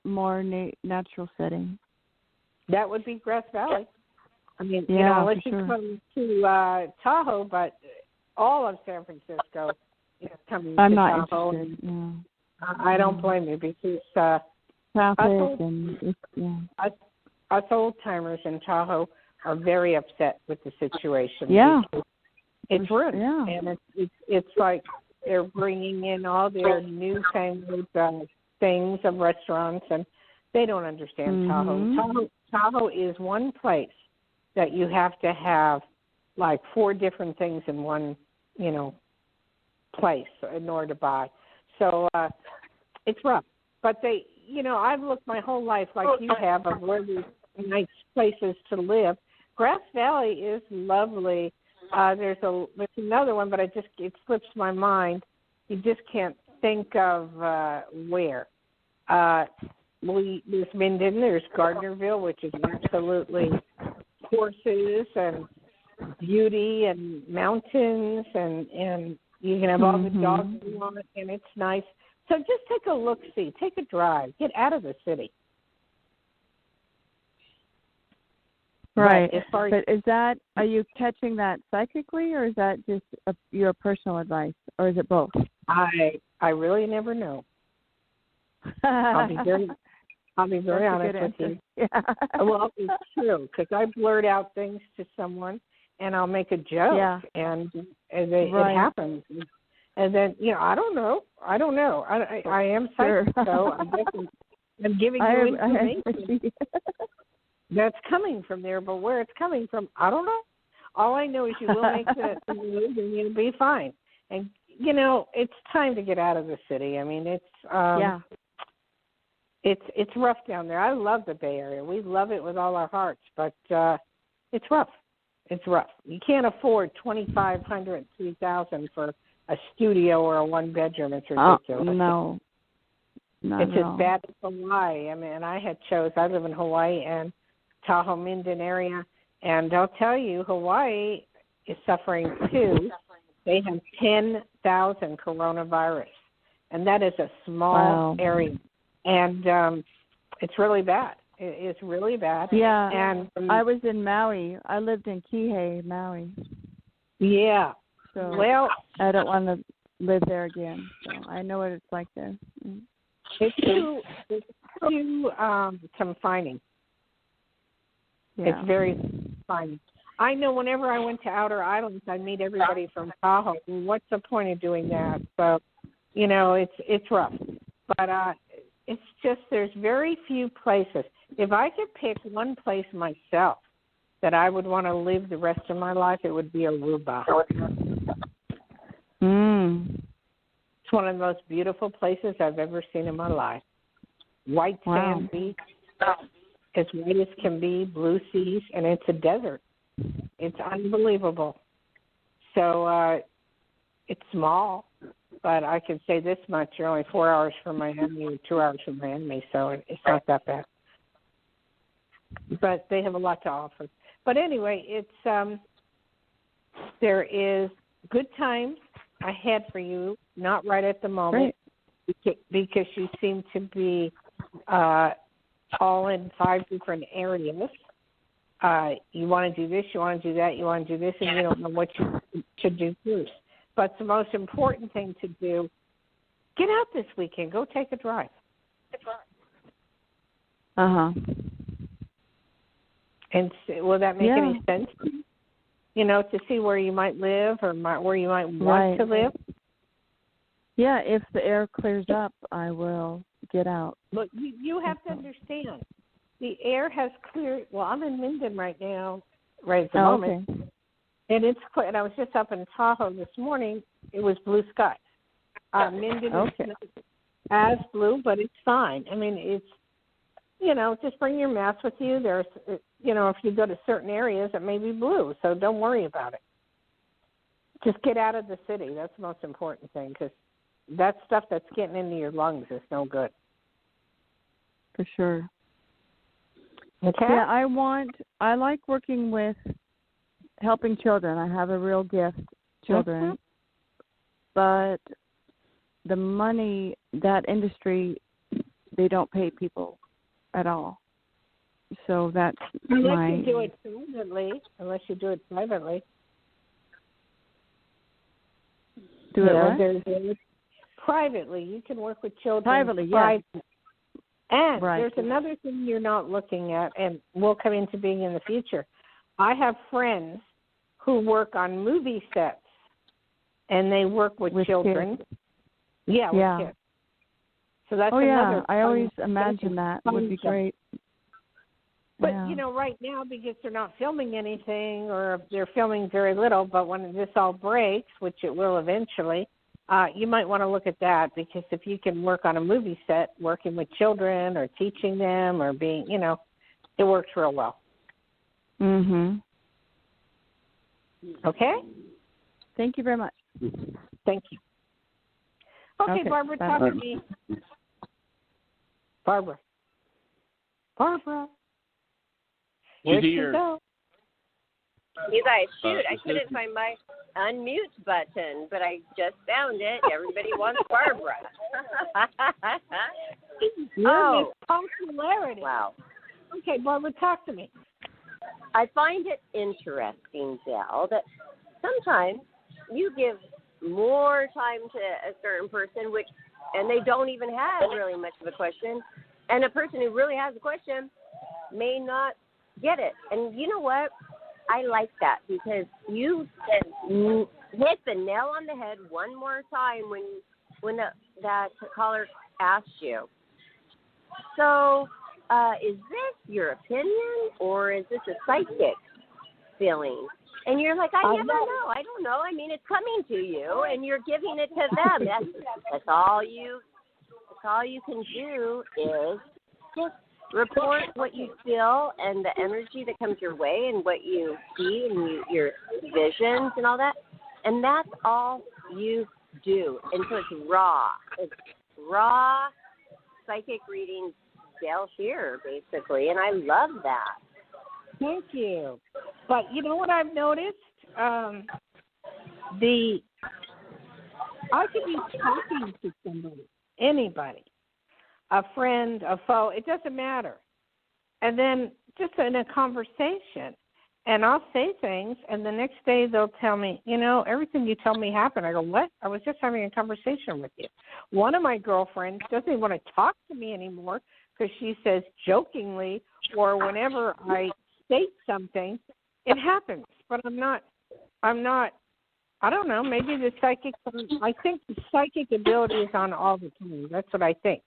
more natural setting. That would be Grass Valley. I mean, yeah, you know, unless you sure. come to Tahoe, but all of San Francisco is coming I'm to not Tahoe. interested. Yeah. I don't blame you because traffic and us old timers in Tahoe are very upset with the situation. Yeah, it's ruined, yeah. and it's like they're bringing in all their newfangled things of restaurants, and they don't understand Tahoe. Tahoe is one place that you have to have like 4 different things in one, you know, place in order to buy. So it's rough. But I've looked my whole life like you have of where there's nice places to live. Grass Valley is lovely. There's another one, but it slips my mind. You just can't think of where. There's Minden, there's Gardnerville, which is absolutely horses and beauty and mountains, and you can have all the dogs you want, and it's nice. So just take a look-see, take a drive, get out of the city. Right. But are you catching that psychically, or is that just your personal advice, or is it both? I really never know. I'll be very honest with you. Yeah. Well, it's true, because I blurt out things to someone, and I'll make a joke, and it happens. And then, I don't know. I am psychic, so I'm giving you information that's coming from there, but where it's coming from, I don't know. All I know is you will make the move, and you'll be fine. And, it's time to get out of the city. I mean, it's rough down there. I love the Bay Area. We love it with all our hearts, but it's rough. It's rough. You can't afford $2,500, $3,000 for a studio or a one-bedroom. It's ridiculous. No. It's as bad as Hawaii. I mean, I live in Hawaii and Tahoe, Minden area, and I'll tell you, Hawaii is suffering too. They have 10,000 coronavirus, and that is a small area, and it's really bad. It's really bad. Yeah, and I was in Maui. I lived in Kihei, Maui. Yeah. So well, I don't want to live there again. So I know what it's like there. It's too confining. Yeah. It's very confining. I know whenever I went to Outer Islands, I'd meet everybody from Tahoe. What's the point of doing that? So, it's rough. But it's just there's very few places. If I could pick one place myself that I would want to live the rest of my life, it would be Aruba. It's one of the most beautiful places I've ever seen in my life. White sand beach, as white as can be, blue seas, and it's a desert. It's unbelievable. So it's small, but I can say this much: you're only 4 hours from Miami, or 2 hours from Miami, so it's not that bad. But they have a lot to offer. But anyway, it's there is good times ahead for you. Not right at the moment, because you seem to be all in 5 different areas. You want to do this, you want to do that, you want to do this, and you don't know what you should do first. But the most important thing to do, get out this weekend. Go take a drive. And will that make any sense? To see where you might live or where you might want to live. Yeah, if the air clears up, I will get out. Look, you have to understand, the air has cleared. Well, I'm in Minden right now, right at the moment. And it's clear. And I was just up in Tahoe this morning. It was blue skies. Minden is not as blue, but it's fine. I mean, it's, just bring your mask with you. There's, if you go to certain areas, it may be blue, so don't worry about it. Just get out of the city. That's the most important thing, because that stuff that's getting into your lungs is no good. For sure. Okay. Yeah, I like working with helping children. I have a real gift, children. But the money, that industry, they don't pay people at all. So that's unless you do it privately. Do it privately. You can work with children privately. And there's another thing you're not looking at, and will come into being in the future. I have friends who work on movie sets, and they work with children. Kids. Yeah, with kids. So that's another. I always imagine that would be great. But, right now, because they're not filming anything, or they're filming very little, but when this all breaks, which it will eventually, you might want to look at that, because if you can work on a movie set, working with children or teaching them or being, it works real well. Mhm. Okay? Thank you very much. Thank you. Okay, Barbara, talk to me. Barbara. Where'd she go? You guys, shoot, I couldn't find my unmute button, but I just found it. Everybody wants Barbara. Oh, popularity. Wow. Okay, Barbara, talk to me. I find it interesting, Dayle, that sometimes you give more time to a certain person, and they don't even have really much of a question, and a person who really has a question may not get it. And you know what? I like that, because you hit the nail on the head one more time when that caller asked you. So, is this your opinion, or is this a psychic feeling? And you're like, I never know. I don't know. I mean, it's coming to you, and you're giving it to them. That's all you can do is just report what you feel and the energy that comes your way and what you see and your visions and all that. And that's all you do. And so it's raw. It's raw psychic reading, Dayle Schear, basically. And I love that. Thank you. But you know what I've noticed? I could be talking to somebody, anybody, a friend, a foe, it doesn't matter. And then just in a conversation, and I'll say things, and the next day they'll tell me, everything you tell me happened. I go, what? I was just having a conversation with you. One of my girlfriends doesn't even want to talk to me anymore because she says jokingly, or whenever I state something, it happens. But I'm not, I don't know, maybe I think the psychic ability is on all the time. That's what I think.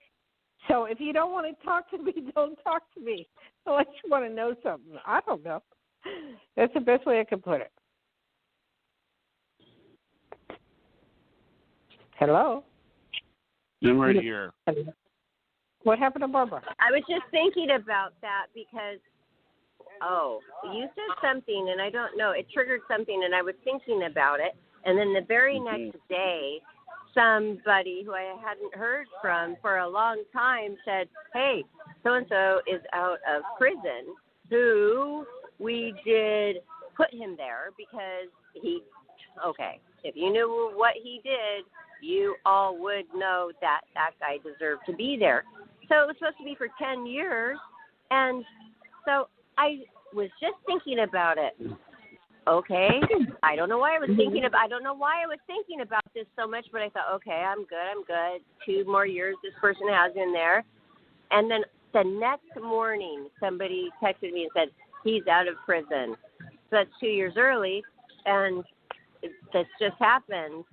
So if you don't want to talk to me, don't talk to me unless you want to know something. I don't know. That's the best way I can put it. Hello? I'm right here. What happened to Barbara? I was just thinking about that because, you said something, and I don't know. It triggered something, and I was thinking about it. And then the very next day, somebody who I hadn't heard from for a long time said, hey, so-and-so is out of prison, who we did put him there because if you knew what he did, you all would know that guy deserved to be there. So it was supposed to be for 10 years. And so I was just thinking about it. Okay, I don't know why I was thinking about this so much, but I thought, okay, I'm good. 2 more years this person has in there. And then the next morning, somebody texted me and said, he's out of prison. So that's 2 years early, and this just happened.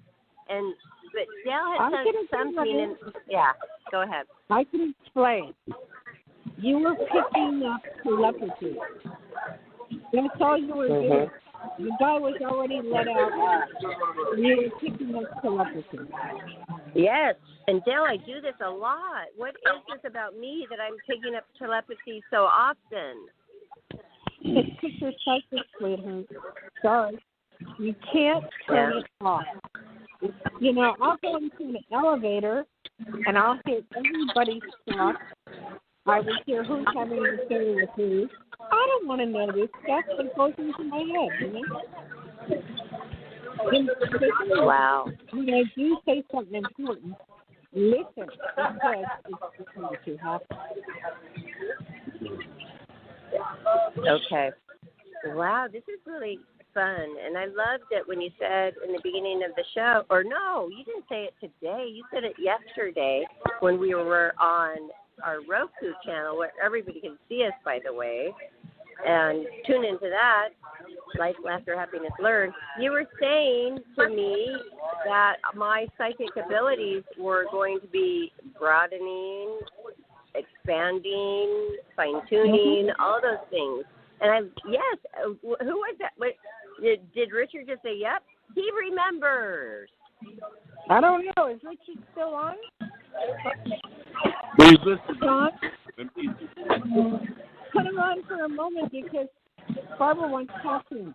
But Dayle had said something, yeah, go ahead. I can explain. You were picking up telepathy. That's all you were doing. The guy was already let out. You were picking up telepathy. Yes, and Dayle, I do this a lot. What is this about me that I'm picking up telepathy so often? It's because you're psychic, sweetheart. Sorry. You can't turn it off. I'll go into an elevator, and I'll hear everybody's stuff. I will hear who's having an affair with who. I don't want to know this stuff that goes into my head, Wow. When I do say something important, listen, because it's going to happen. Okay. Wow, this is really fun. And I loved it when you said in the beginning of the show, or no, you didn't say it today. You said it yesterday when we were on our Roku channel, where everybody can see us, by the way, and tune into that, Life, Laughter, Happiness, Learn. You were saying to me that my psychic abilities were going to be broadening, expanding, fine-tuning, all those things. And who was that? Did Richard just say, yep? He remembers. I don't know. Is Richard still on? He's listening. John? Put him on for a moment because Barbara wants talking.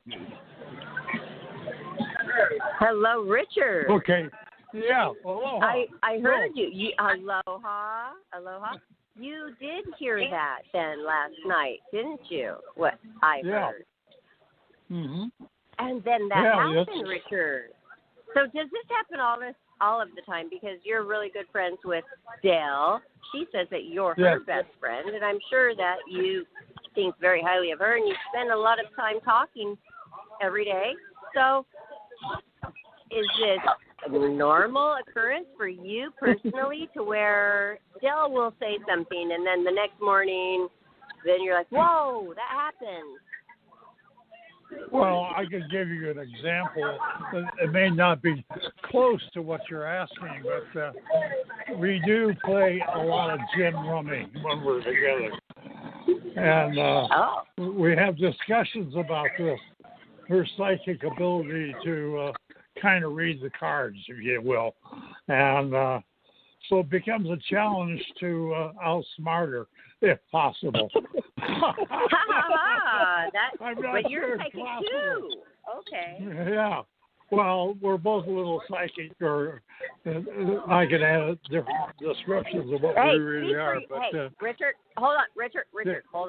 Hello, Richard. Okay. Yeah. Aloha. I heard you. Aloha. You did hear that then last night, didn't you? What I heard. Mm-hmm. And then that happened, Richard. So does this happen all of the time? Because you're really good friends with Dayle. She says that you're her best friend, and I'm sure that you think very highly of her, and you spend a lot of time talking every day. So is this a normal occurrence for you personally to where Dayle will say something, and then the next morning, then you're like, whoa, that happened? Well, I could give you an example. It may not be close to what you're asking, but we do play a lot of gin rummy when we're together. And we have discussions about this, her psychic ability to kind of read the cards, if you will. And so it becomes a challenge to outsmart her, if possible. But you're psychic too. Okay. Yeah. Well, we're both a little psychic, or I can add different descriptions of what we really are. Richard, hold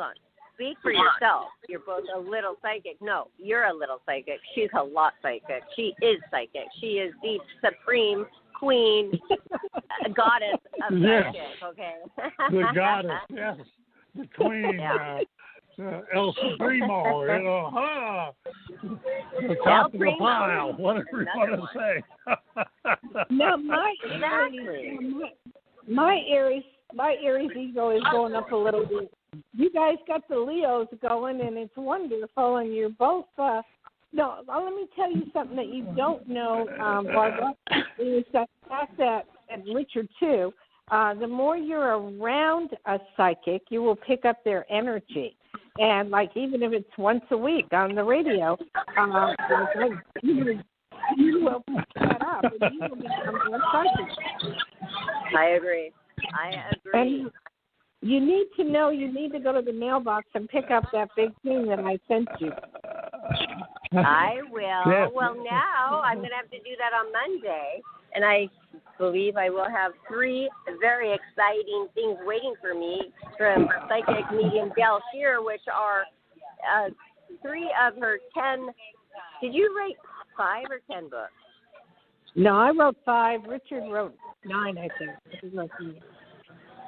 on. Speak for yourself. You're both a little psychic. No, you're a little psychic. She's a lot psychic. She is psychic. She is the supreme queen, goddess of psychic, okay? The goddess, yes. The queen, El Supremo, you know, the top of the pile, whatever you want to say. Now, my Aries ego is going up a little bit. You guys got the Leos going, and it's wonderful, and you're both no, let me tell you something that you don't know, Barbara, is the fact that, and Richard too, the more you're around a psychic, you will pick up their energy. And, like, even if it's once a week on the radio, you will pick that up, and you will become more psychic. I agree. And you need to know you need to go to the mailbox and pick up that big thing that I sent you. I will. Yeah. Well, now I'm going to have to do that on Monday, and I believe I will have 3 very exciting things waiting for me from psychic medium Dayle Schear, which are 3 of her 10. Did you write 5 or 10 books? No, I wrote 5. Richard wrote 9, I think.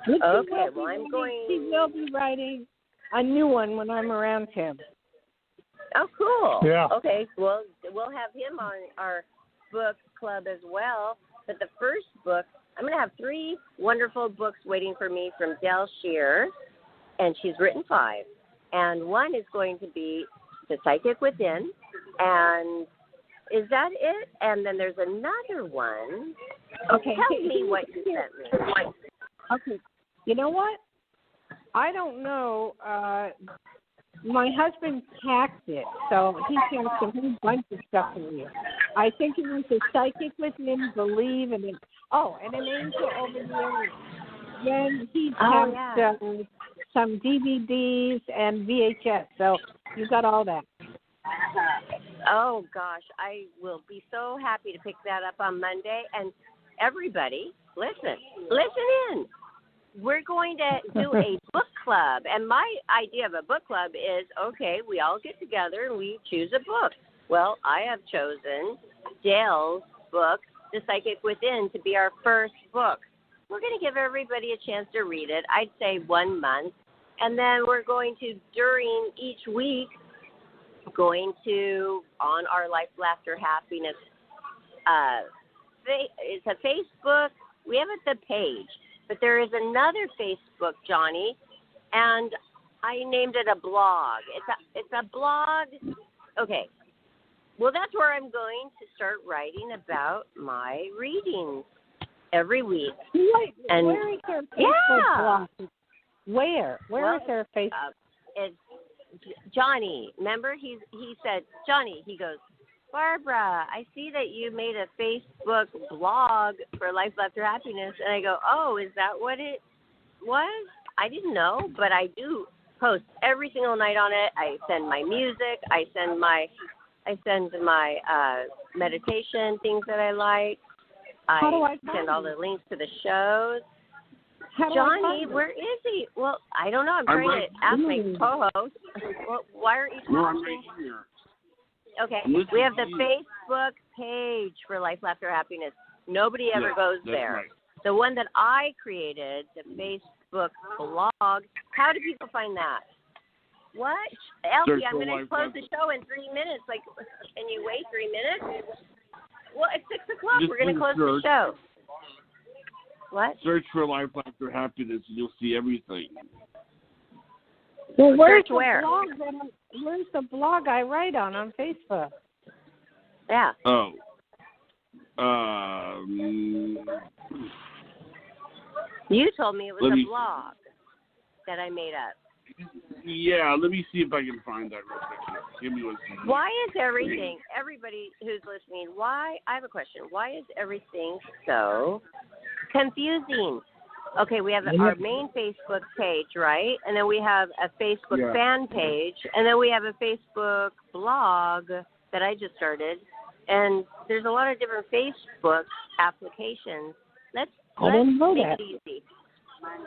Okay, well, I'm going. He will be writing a new one when I'm around him. Oh, cool. Yeah. Okay, well, we'll have him on our book club as well. But the first book, I'm going to have 3 wonderful books waiting for me from Dayle Schear, and she's written 5. And one is going to be The Psychic Within, and is that it? And then there's another one. Okay. Tell me what you sent me. Okay. You know what? I don't know. My husband hacked it, so he sent a whole bunch of stuff for you. I think it was The Psychic Within, Believe, and an angel over there. Then he sent some DVDs and VHS. So you got all that. Oh, gosh. I will be so happy to pick that up on Monday. And everybody, listen in. We're going to do a book club. And my idea of a book club is, okay, we all get together and we choose a book. Well, I have chosen Dayle's book, The Psychic Within, to be our first book. We're going to give everybody a chance to read it. I'd say 1 month. And then we're going to, during each week, going to, on our Life, Laughter, Happiness, it's a Facebook. We have the page, but there is another Facebook, Johnny, and I named it a blog. It's a blog. Okay. Well, that's where I'm going to start writing about my readings every week. Where is their Facebook blog? Where is their Facebook? It's Johnny. Remember, he said, Johnny, he goes, Barbara, I see that you made a Facebook blog for Life After Happiness. And I go, oh, is that what it was? I didn't know, but I do post every single night on it. I send my music. I send my meditation things that I like. I send all the links to the shows. Johnny, where is he? Well, I don't know. I'm trying to ask my co-host. Well, why aren't you talking? No, I'm right here. Okay, we have the Facebook page for Life, Laughter, Happiness. Nobody ever goes there. Right. The one that I created, the Facebook blog, how do people find that? What? Elsie, I'm going to close the show in 3 minutes. Like, can you wait 3 minutes? Well, it's 6 o'clock. We're going to close the show. What? Search for Life After Happiness and you'll see everything. Well, where's the blog I write on Facebook? Yeah. Oh. You told me it was a blog that I made up. Yeah, let me see if I can find that real quick. Give me 1 second. Why is everybody who's listening, I have a question. Why is everything so confusing? Okay, we have our main Facebook page, right? And then we have a Facebook fan page. And then we have a Facebook blog that I just started. And there's a lot of different Facebook applications. Let's make it easy.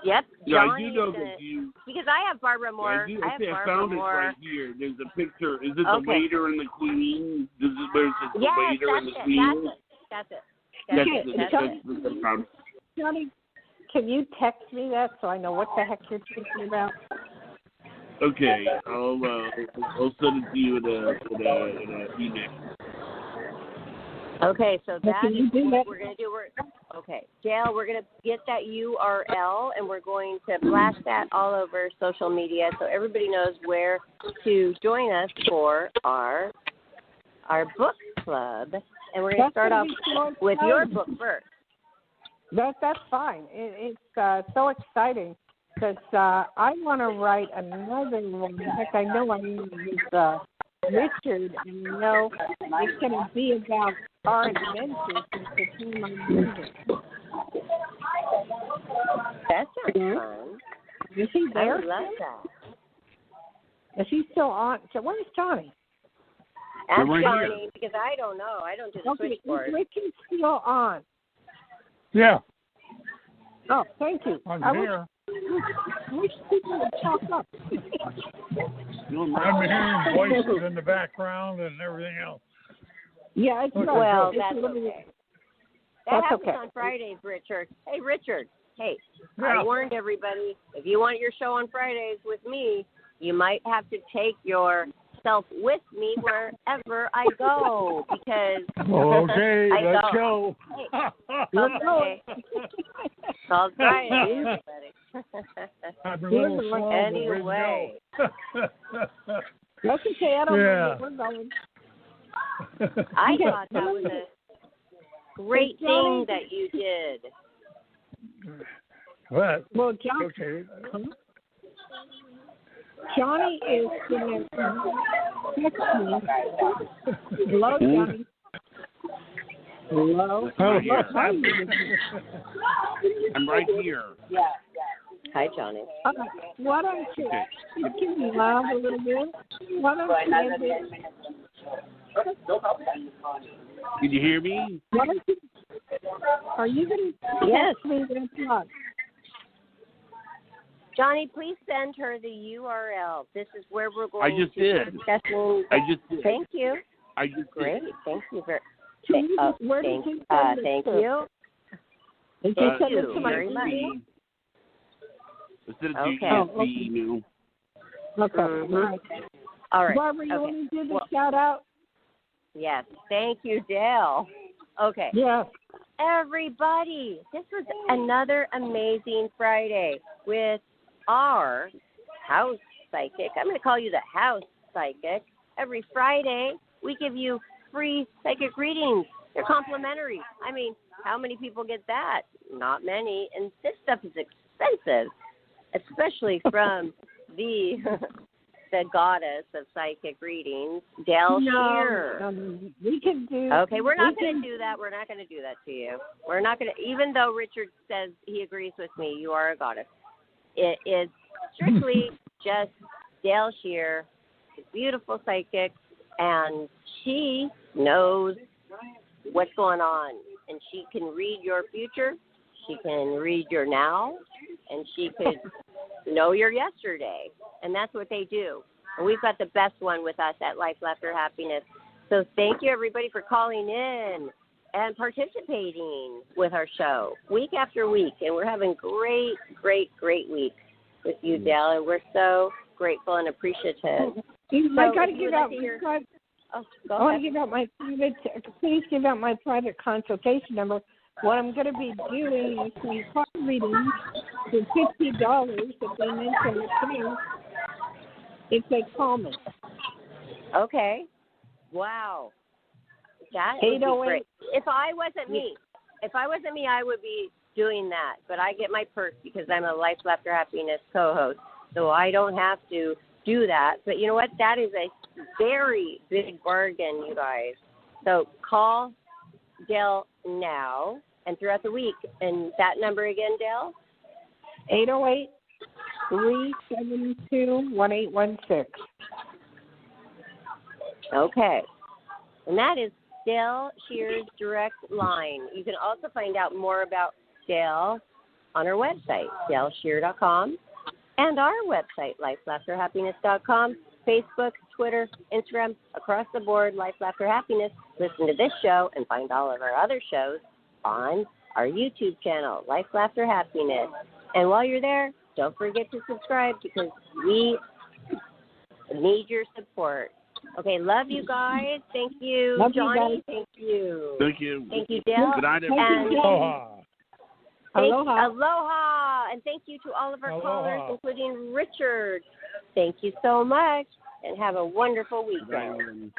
Yep. Yeah, I do know that you... Because I have Barbara Moore. I found it right here. There's a picture. Is it the waiter and the queen? This is where it says the waiter and the queen? That's it. That's Johnny, can you text me that so I know what the heck you're talking about? Okay, I'll send it to you in an email. Okay, so that is what we're going to do. Okay, Dayle, we're going to get that URL, and we're going to blast that all over social media so everybody knows where to join us for our book club. And we're going to start off with your book first. That's fine. It's so exciting because I want to write another one. In fact, I know I'm going to use Richard, and I know it's going to be about our adventures since the time I'm moving. That sounds fun. Is he there? I would love that. Is he still on? So where's Johnny? Ask Johnny, because I don't know. I don't do the switchboard. Is Richard still on? Yeah. Oh, thank you. I'm here. Which people would talk up? I'm hearing voices in the background and everything else. Yeah, it's well, that's okay. That happens okay. on Fridays, Richard. Hey, Richard. Hey, I warned everybody, if you want your show on Fridays with me, you might have to take yourself with me wherever I go because okay, let's go. Hey, okay. All right, everybody. Anyway. That's okay. I don't know where we're going. I thought that was a great thing that you did. What? Well, Johnny is going to text me. Hello, Johnny. Hello. I'm right here. Yeah. Hi, Johnny. Why don't you can you laugh a little bit? Why don't you Did you hear me? Are you going to text me that plug? Johnny, please send her the URL. This is where we're going I just did. I just did. Thank you. I just Great. did. Thank you very Thank you. Thank you. Thank you very much. Instead of email. Okay. All right. Barbara, you want to do the shout out? Yes. Thank you, Dayle. Okay. Yes. Everybody, this was another amazing Friday with our house psychic. I'm going to call you the house psychic. Every Friday, we give you free psychic readings. They're complimentary. I mean, how many people get that? Not many. And this stuff is expensive, especially from the the goddess of psychic readings, Dayle Schear. We can do. Okay, we're not going to do that. We're not going to do that to you. We're not going to, even though Richard says he agrees with me, you are a goddess. It is strictly just Dayle Schear, a beautiful psychic, and she knows what's going on, and she can read your future, she can read your now, and she could know your yesterday, and that's what they do. And we've got the best one with us at Life, Laughter, Happiness. So thank you, everybody, for calling in and participating with our show week after week, and we're having great week with you, Dayle, and we're so grateful and appreciative. I got to give out. I want to give out my private. Please give out my private consultation number. What I'm going to be doing is some card readings for $50 if they mention the thing. If they call me. Okay. Wow. That would be great. If I wasn't me, I would be doing that. But I get my perks because I'm a Life, Laughter, Happiness co-host, so I don't have to do that. But you know what? That is a very big bargain, you guys. So call Dayle now and throughout the week. And that number again, Dayle? 808-372-1816. Okay. And that is Dayle Schear's direct line. You can also find out more about Dayle on our website, DayleSchear.com, and our website, LifeLaughterHappiness.com, Facebook, Twitter, Instagram, across the board, Life, Laughter, Happiness. Listen to this show and find all of our other shows on our YouTube channel, Life, Laughter, Happiness. And while you're there, don't forget to subscribe because we need your support. Okay, love you guys. Thank you, love Johnny. You Thank you. Thank you. Thank you, Dayle. Good night, everybody. Aloha. Aloha. And thank you to all of our callers, including Richard. Thank you so much, and have a wonderful weekend.